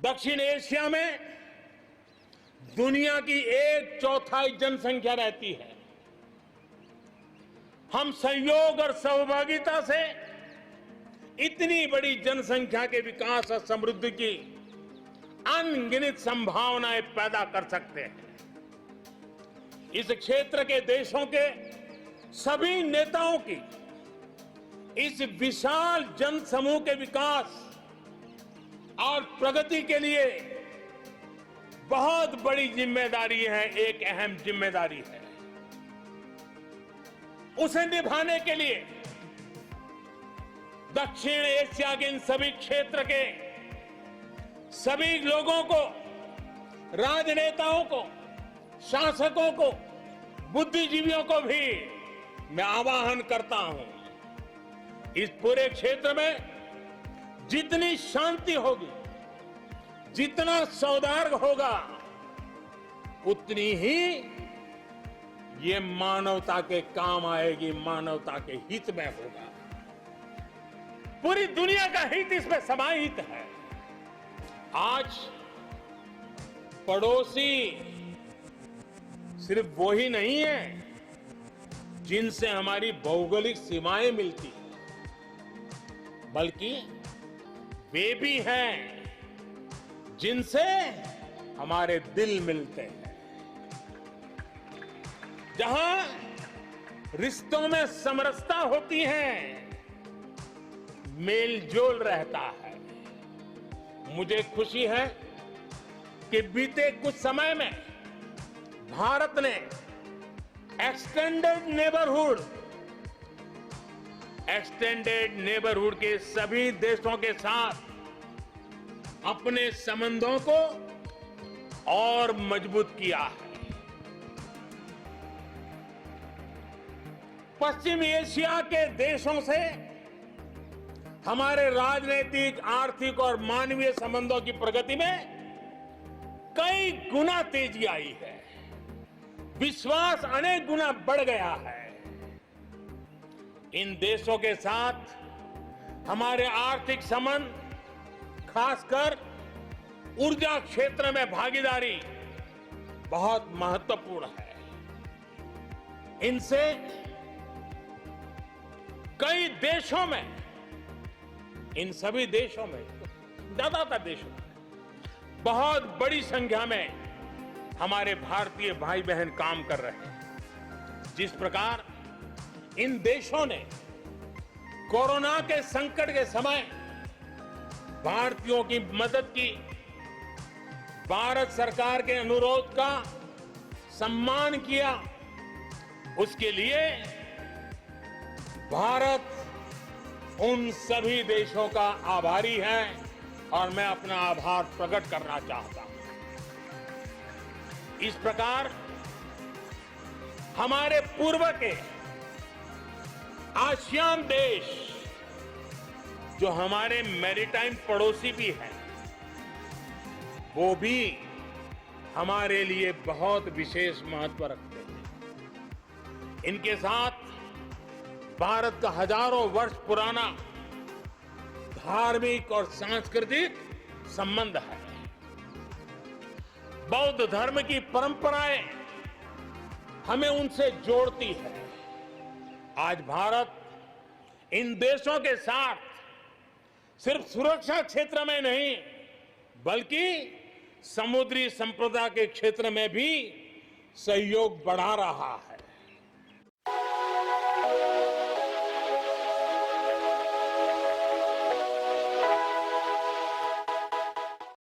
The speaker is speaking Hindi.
दक्षिण एशिया में दुनिया की 1/4 जनसंख्या रहती है। हम सहयोग और सहभागिता से इतनी बड़ी जनसंख्या के विकास और समृद्धि की अनगिनत संभावनाएं पैदा कर सकते हैं। इस क्षेत्र के देशों के सभी नेताओं की इस विशाल जनसमूह के विकास और प्रगति के लिए बहुत बड़ी जिम्मेदारी है, एक अहम जिम्मेदारी है। उसे निभाने के लिए दक्षिण एशिया के इन सभी क्षेत्र के सभी लोगों को, राजनेताओं को, शासकों को, बुद्धिजीवियों को भी मैं आह्वान करता हूं, इस पूरे क्षेत्र में जितनी शांति होगी, जितना सौहार्द होगा, उतनी ही ये मानवता के काम आएगी, मानवता के हित में होगा। पूरी दुनिया का हित इसमें समाहित है। आज पड़ोसी सिर्फ वो ही नहीं है जिनसे हमारी भौगोलिक सीमाएं मिलती हैं, बल्कि वे भी हैं जिनसे हमारे दिल मिलते हैं। जहां रिश्तों में समरसता होती है, मेल जोल रहता है। मुझे खुशी है कि बीते कुछ समय में भारत ने एक्सटेंडेड नेबरहुड के सभी देशों के साथ अपने संबंधों को और मजबूत किया है। पश्चिम एशिया के देशों से हमारे राजनीतिक, आर्थिक और मानवीय संबंधों की प्रगति में कई गुना तेजी आई है। विश्वास अनेक गुना बढ़ गया है। इन देशों के साथ हमारे आर्थिक संबंध, खासकर ऊर्जा क्षेत्र में भागीदारी बहुत महत्वपूर्ण है। इनसे कई देशों में, इन सभी देशों में, ज्यादातर देशों में बहुत बड़ी संख्या में हमारे भारतीय भाई बहन काम कर रहे हैं। जिस प्रकार इन देशों ने कोरोना के संकट के समय भारतीयों की मदद की, भारत सरकार के अनुरोध का सम्मान किया, उसके लिए भारत उन सभी देशों का आभारी है और मैं अपना आभार प्रकट करना चाहता हूं। इस प्रकार हमारे पूर्व के आसियान देश, जो हमारे मैरीटाइम पड़ोसी भी हैं, वो भी हमारे लिए बहुत विशेष महत्व रखते हैं। इनके साथ भारत का हजारों वर्ष पुराना धार्मिक और सांस्कृतिक संबंध है। बौद्ध धर्म की परंपराएं हमें उनसे जोड़ती है। आज भारत इन देशों के साथ सिर्फ सुरक्षा क्षेत्र में नहीं, बल्कि समुद्री संपदा के क्षेत्र में भी सहयोग बढ़ा रहा है।